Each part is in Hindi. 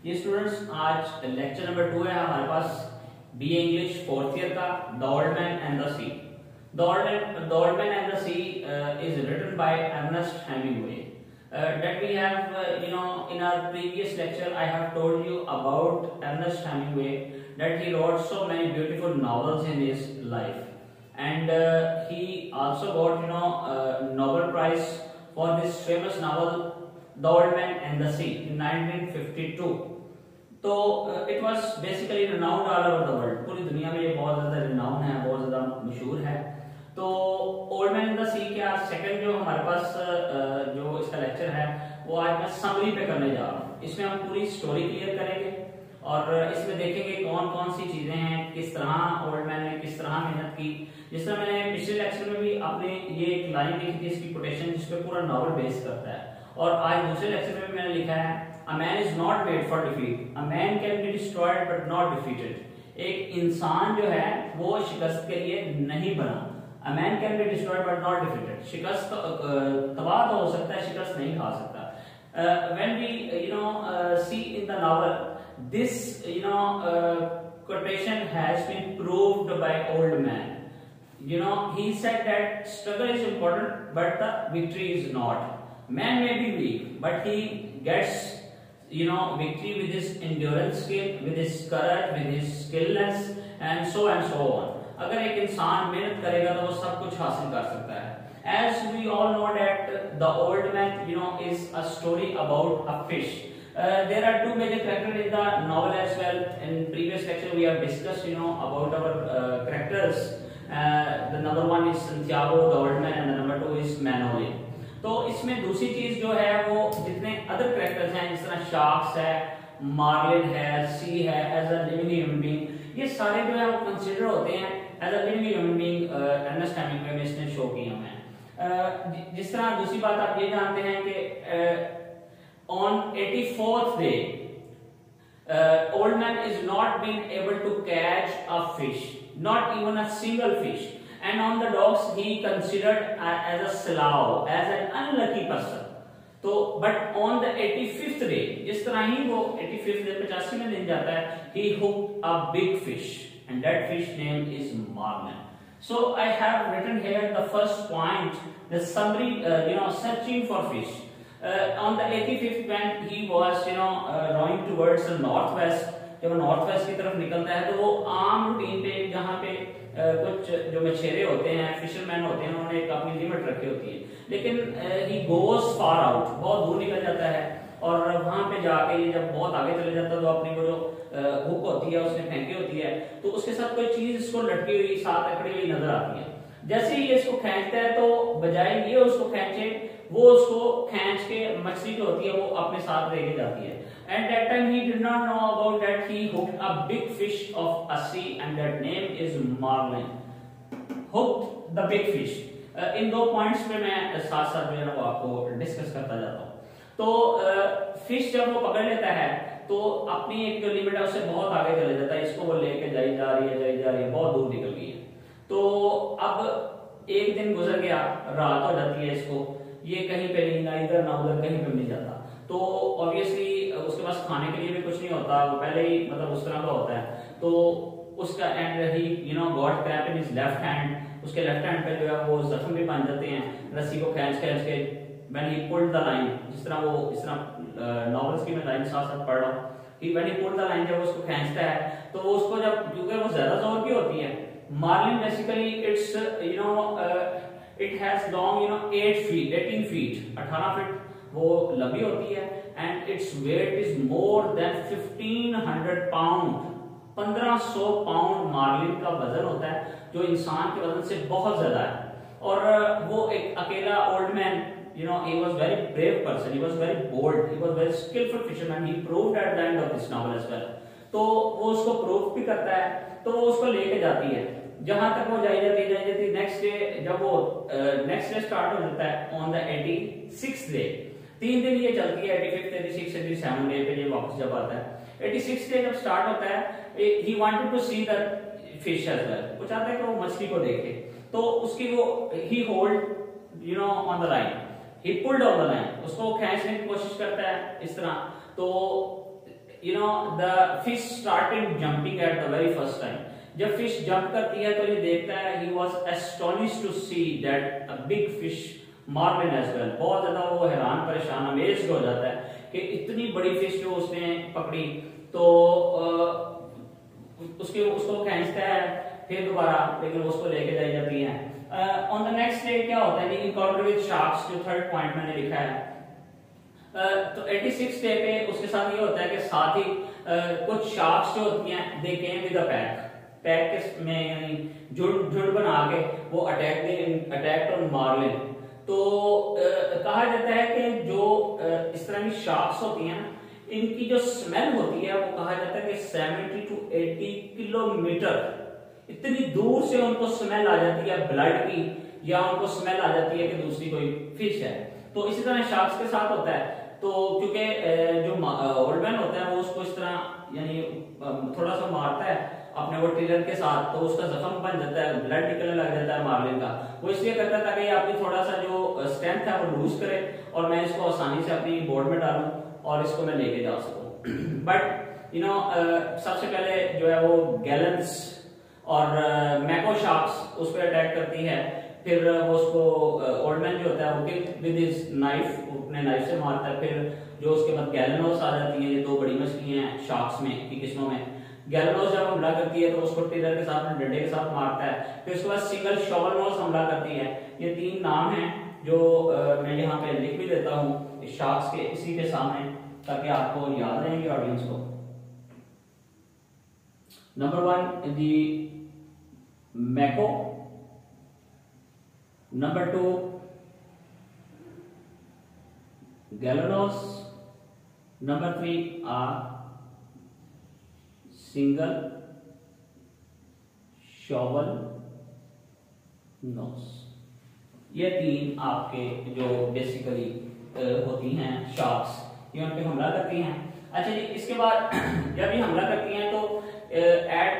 ये स्टूडेंट्स आज लेक्चर नंबर 2 है हमारे पास बीए इंग्लिश फोर्थ ईयर का the old man and the sea. The old man and the sea is written by Ernest Hemingway. That we have in our previous lecture I have told you about Ernest Hemingway, that he wrote so many beautiful novels in his life, and he also got Nobel Prize for this famous novel The Old Man and the Sea in 1952. तो it was basically renowned all over the world, पूरी दुनिया में ये बहुत ज्यादा रिनाउंड है, बहुत ज्यादा मशहूर है। तो ओल्ड मैन इन द सी के आज सेकंड जो हमारे पास जो इसका लेक्चर है वो आज मैं समरी पे करने जा रहा हूँ। इसमें हम पूरी स्टोरी क्लियर करेंगे और इसमें देखेंगे कौन कौन सी चीजें हैं, किस तरह ओल्ड मैन ने किस तरह मेहनत की। जिस तरह मैंने पिछले लेक्चर में भी आपने ये एक लाइन लिखी थी इसकी कोटेशन जिसपे पूरा नॉवल बेस करता है, और आज दूसरे लेक्चर में मैंने लिखा है A man is not made for defeat. A man can be destroyed but not defeated. एक इंसान जो है वो शिकस्त के लिए नहीं बना। A man can be destroyed but not defeated. शिकस्त तबाह तो हो सकता है, शिकस्त नहीं खा सकता। When we see in the novel, this quotation has been proved by old man. He said that struggle is important but the victory is not. Man may be weak but he gets victory with his endurance skill, with his courage, with his skillness and so on. अगर एक इंसान मेहनत करेगा तो वो सब कुछ हासिल कर सकता है। As we all know that the old man is a story about a fish. There are two major characters in the novel as well. In previous lecture we have discussed about our characters. The number one is Santiago the old man and the number two is Manoli. तो इसमें दूसरी चीज जो है वो जितने अदर कैरेक्टर्स हैं जिस तरह शार्क्स है, मार्लिन है, सी है, as a living human being, ये सारे जो है वो कंसीडर होते हैं as a living human being. Ernest Hemingway में इसने शो किया है। जिस तरह दूसरी बात आप ये जानते हैं कि on 84th day old man is not been able to catch a fish, not even a single fish, and on the docks he considered as a slough, as an unlucky person. तो but on the 85th day, जिस तरह ही वो 85th day 85वें दिन जाता है, he hooked a big fish and that fish name is marlin. So I have written here the first point, the summary, searching for fish. On the 85th when he was rowing towards the northwest, जब नॉर्थ वेस्ट की तरफ निकलता है तो वो आम रूटीन पे जहाँ पे कुछ जो मछेरे होते हैं, फिशरमैन होते हैं, उन्होंने एक अपनी लिमिट रखी होती है, लेकिन ही गोज फार आउट, बहुत दूर निकल जाता है और वहां पे जाके ये जब बहुत आगे चले जाता है तो अपनी वो जो हुक होती है उसने फेंकी होती है तो उसके साथ कोई चीज इसको लटकी हुई साथ अकड़ी हुई नजर आती है। जैसे ही ये इसको खींचता है तो बजाय ये उसको खींचे वो उसको खींच के मछली जो होती है वो अपने साथ लेके जाती है। At that time he did not know about that he hooked a big fish of a sea and that name is marlin. Hooked the big fish. इन दो पॉइंट्स पे मैं साथ साथ जो है वो आपको डिस्कस करता जाता हूँ। तो फिश जब वो पकड़ लेता है तो अपनी एक जो लिमिट है उससे बहुत आगे चले जाता है, इसको वो लेके जाई जा रही है, बहुत दूर निकल गई है। तो अब एक दिन गुजर गया, रात हो जाती है, इसको ये कहीं पे नहीं, ना इधर ना उधर, कहीं पे नहीं जाता। तो ऑब्वियसली उसके पास खाने के लिए भी कुछ नहीं होता, वो पहले ही मतलब उस तरह का होता है। तो उसका and he got cramp in his left hand, उसके लेफ्ट हैंड पे जो है वो जख्म भी बन जाते हैं रस्सी को खींच के when he pulled the line, जिस तरह वो इस तरह नॉवेल्स की मैं लाइन साथ साथ पढ़ रहा हूँ कि when he pulled the line, जब उसको खींचता है तो वो उसको जब क्योंकि वो ज्यादा जोर की होती है, marlin basically it's it has long 18 feet 18 feet वो लंबी होती है and its weight is more than 1500 pound, 1500 pound marlin का वजन होता है जो इंसान के वजन से बहुत ज्यादा है। और वो एक अकेला old man, he was very brave person, he was very bold, he was very skillful fisherman, he proved at the end of this novel as well. तो वो उसको प्रूव भी करता है, तो वो उसको लेके जाती है जहां तक वो जाई जाती। नेक्स्ट डे जब वो नेक्स्ट डे स्टार्ट हो जाता है ऑन द 86th डे, 3 दिन ये चलती है, 85th 86 87 डे पे ये वापस जब आता है। 86th डे जब स्टार्ट होता है, he wanted to see the fish as well, वो चाहता है कि वो मछली को देखे, तो उसकी वो he hold on the line, he pulled on the line, उसको खींचने की कोशिश करता है इस तरह। तो the fish started jumping at the very first time. जब फिश जंप करती है तो ये देखता है, he was astonished to see that a big fish marlin as well. बहुत ज्यादा वो हैरान परेशान अमेज्ड हो जाता है कि इतनी बड़ी फिश जो उसने पकड़ी, तो उसको खींचता है फिर दोबारा, लेकिन उसको लेके जाई जाती है। ऑन द नेक्स्ट डे क्या होता है, इनकाउंटर विद शार्क्स, जो थर्ड पॉइंट मैंने लिखा है। तो 86 डे पे उसके साथ ये होता है कि साथ ही कुछ शार्क्स जो होती हैं, दे केम विद अ पैक में, यानी झुंड बना के वो अटैक ऑन मार्लिन। तो कहा जाता है कि जो इस तरह की शार्क्स होती हैं, इनकी जो स्मेल होती है वो कहा जाता है कि 70 to 80 किलोमीटर इतनी दूर से उनको स्मेल आ जाती है ब्लड की, या उनको स्मेल आ जाती है कि दूसरी कोई फिश है। तो इसी तरह शार्क्स के साथ होता है। तो क्योंकि जो ओल्ड मैन होता है वो उसको इस तरह यानी थोड़ा सा मारता है अपने वो टिलर के साथ, तो उसका जख्म बन जाता है, ब्लड निकलने लग जाता है मार्लिन का। वो इसलिए करता था कि अपनी थोड़ा सा जो स्ट्रेंथ है वो लूज करे और मैं इसको आसानी से अपनी बोर्ड में डालूं और इसको मैं लेके जा सकूं। बट सबसे पहले जो है वो गैलेंस और मैको शार्क्स उस पर अटैक करती है। फिर वो उसको ओल्ड मैन जो होता है वो विद हिज नाइफ, अपने नाइफ से मारता है। फिर जो उसके बाद गैलेनोस आ जाती है, ये दो बड़ी मछलियां हैं शार्क्स में की किस्मों में। गैलेनोस जब हमला करती है तो उसको टिलर के साथ डंडे के साथ मारता है। फिर उसके बाद सिंगल शॉवलनोस हमला करती है। ये तीन नाम हैं जो मैं यहाँ पे लिख भी देता हूँ शार्क्स के इसी के सामने, ताकि आपको याद रहेंगे ऑडियंस को। नंबर 1 दी मैको, नंबर 2 गैलेनोस, नंबर 3 सिंगल शॉवल नोस। ये तीन आपके जो बेसिकली होती हैं शार्क्स, ये उन पे हमला करती हैं। अच्छा जी, इसके बाद जब ये हमला करती हैं तो at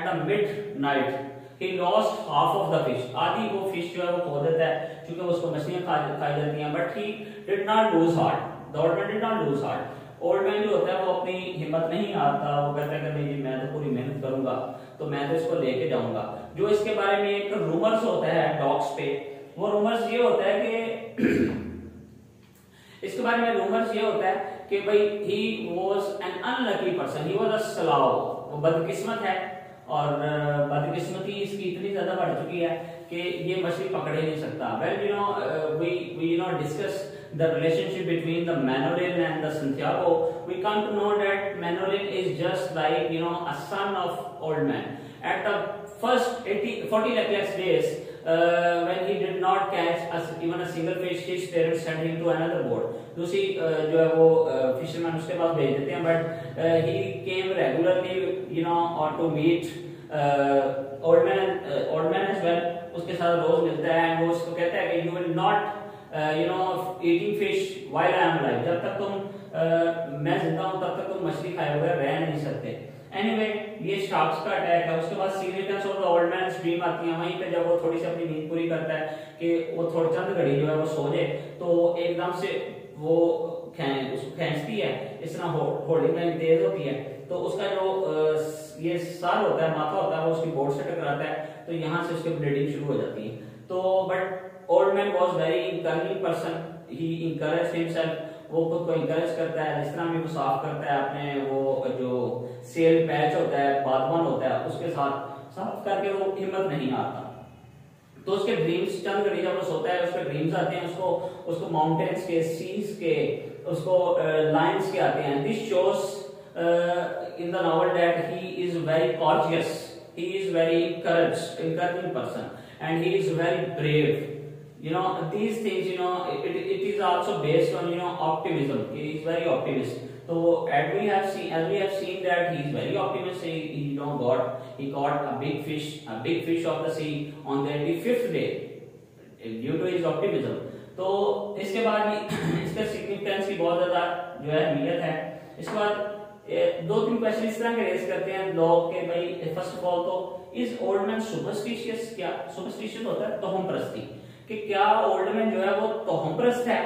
the midnight he lost half of the fish, आधी वो फिश जो है वो खो देता है, क्योंकि उसको मछलियां खाई जाती हैं। But he did not lose heart, the old man did not lose heart। Old man जो होता है वो अपनी हिम्मत नहीं हारता, वो कहता है कि नहीं जी मैं तो पूरी मेहनत करूंगा, तो मैं तो इसको लेके जाऊंगा। जो इसके बारे में एक रूमर्स होता है डॉग्स पे, वो रूमर्स ये होता है कि इसके बारे में रूमर्स ये होता है कि भाई he was an unlucky person, he was a salao, वो बदकिस्मत है। और बदकिस्मती इसकी इतनी ज्यादा बढ़ चुकी है कि ये मछली पकड़ ही नहीं सकता। Well we discuss the relationship between the Manolin and the Santiago. We come to know that Manolin is just like a son of old man. At the first 40 lakh days, when he did not catch even a single fish, his parents sent him to another boat. दूसरी जो है वो फिशरमैन उसके पास भेज देते हैं। But he came regularly or to meet old man as well, उसके साथ रोज मिलता है। वो उसको कहता है कि you will not eating fish while I am alive, जब तक तुम मैं जिंदा हूं तब तक तुम मछली खाए बगैर रह नहीं सकते। एनीवे ये शार्क्स का अटैक है। उसके बाद significance of the old man dream आती है। वहीं पे जब वो थोड़ी सी अपनी नींद पूरी करता है कि वो थोड़ी चंद घड़ी जो है वो सो जाए, तो एकदम से वो उसको खींचती है, इस तरह होल्डिंग लाइन तेज होती है, तो उसका जो ये सर होता है, माथा होता है, वो उसकी बोर्ड से टकराता है, तो यहाँ से उसकी ब्लीडिंग शुरू हो जाती है। तो but old man was very encouraging person, he encouraged himself, वो खुद को इंकरेज करता है। जिस तरह भी वो साफ करता है अपने वो जो सेल पैच होता है, बाथवन होता है, उसके साथ साफ करके वो हिम्मत नहीं आता। तो उसके ड्रीम्स चंद घड़ी जब वो सोता है उसके ड्रीम्स आते हैं, उसको माउंटेन्स के, सीज के, उसको लाइन्स के आते हैं। This shows in the novel that he is very courageous, he is very encouraging person, and he is very brave. These things, it is also based on optimism. He is very optimist. So as we have seen that he is very optimistic. He caught a big fish of the sea on the 85th day due to his optimism. तो इसके बाद इसका सिग्निफिकेंस की बहुत ज्यादा जो है अहमियत है। इसके बाद 2-3 क्वेश्चन इस तरह के रेज करते हैं लोग के भाई, फर्स्ट ऑफ ऑल तो इज ओल्ड मैन सुपरस्टिशियस? क्या सुपरस्टिशियस होता है तोहम परस्ती, कि क्या ओल्ड मैन जो है वो तोहम परस्त है?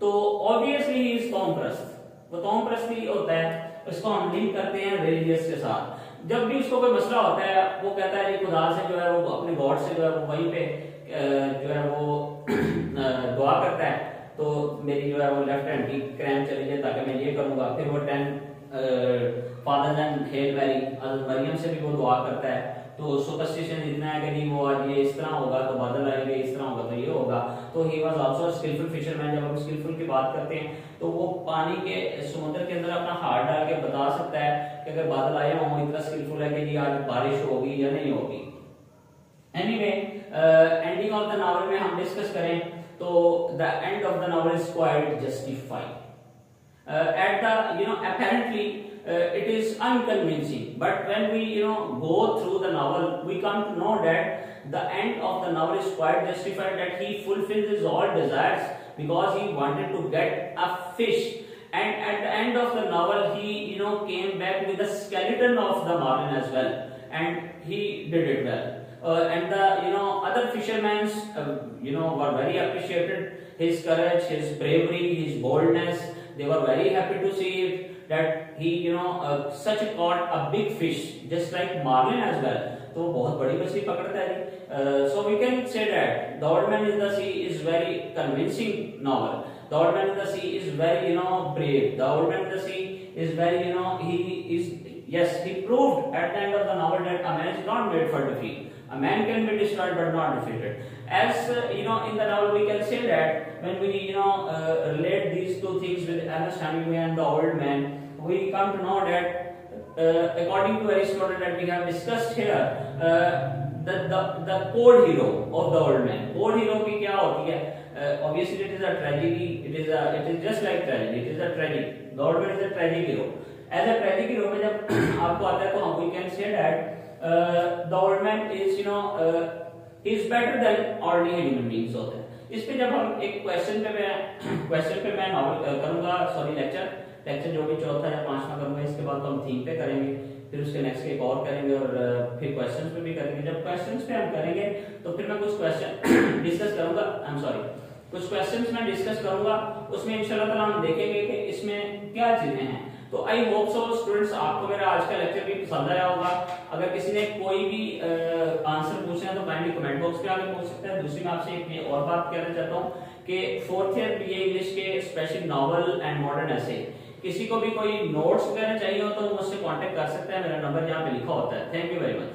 तो ऑब्वियसली ही इज तोहम परस्त, वो तौम परस्ती होता है, उसको हम लिंक करते हैं रिलीजियस के साथ। जब भी उसको कोई मसला होता है वो कहता है खुदा से जो है वो अपने गॉड से जो है वो वहीं पे जो है वो दुआ करता है, तो मेरी जो है वो लेफ्ट हैंड की क्रैम्प चली जाए ताकि मैं ये करूंगा। फिर वो 10 फादर एंड हेल मैरी मरियम से भी वो दुआ करता है। तो सुपरस्टिशन इतना है कि वो आज ये इस तरह होगा तो बादल आएंगे, इस तरह होगा तो ये होगा। तो he was also skilful fisherman. जब हम स्किलफुल की बात करते हैं तो वो पानी के समुद्र के अंदर अपना हाथ डाल के बता सकता है कि अगर बादल आए हों, इतना स्किलफुल है कि जी आज बारिश होगी या नहीं होगी। Anyway ending of the novel में हम डिस्कस करें तो the end of the novel is quite justified. At the apparently it is unconvincing, but when we go through the novel we come to know that the end of the novel is quite justified, that he fulfilled his all desires because he wanted to get a fish, and at the end of the novel he came back with the skeleton of the marlin as well, and he did it well. And the other fishermen were very appreciated his courage, his bravery, his boldness. They were very happy to see it that he such caught a big fish just like marlin as well. तो बहुत बड़ी मछली पकड़ता है जी। So we can say that The Old Man in the Sea is very convincing novel. The Old Man in the Sea is very brave. The Old Man in the Sea is very he proved at the end of the novel that a man is not made for defeat. A man can be destroyed but not defeated. As in the novel we can say that when we relate these two things with Ernest Hemingway and The Old Man, we come to know that according to Aristotle that we have discussed here, the core hero of The Old Man, core hero की क्या होती है? Obviously it is a tragedy. It is just like tragedy. It is a tragedy. The Old Man is a tragic hero. As a tragic hero में जब आपको आता है तो we can say that The Old Man is he is better than ordinary human beings होते हैं। इस पे जब हम एक क्वेश्चन पे मैं नॉवल करूंगा, सॉरी लेक्चर जो भी चौथा या पांचवा करूंगा, इसके बाद तो हम थीम पे करेंगे, फिर उसके नेक्स्ट एक और करेंगे और फिर क्वेश्चंस पे भी करेंगे। जब क्वेश्चंस पे हम करेंगे तो फिर मैं कुछ क्वेश्चन डिस्कस करूंगा, कुछ क्वेश्चंस मैं डिस्कस करूंगा, उसमें इंशाल्लाह ताला हम देखेंगे कि इसमें क्या चीजें हैं। तो आई होप सो स्टूडेंट्स आपको मेरा आज का लेक्चर भी पसंद आया होगा। अगर किसी ने कोई भी आंसर पूछना है तो काइंडली कमेंट बॉक्स पे आके पूछ सकते हैं। दूसरी मैं आपसे एक और बात कहना चाहता हूँ कि 4th ईयर बीए इंग्लिश के स्पेशल नॉवल एंड मॉडर्न ऐसे किसी को भी कोई नोट्स वगैरह चाहिए हो तो मुझसे कांटेक्ट कर सकते हैं। मेरा नंबर यहाँ पे लिखा होता है। Thank you very much.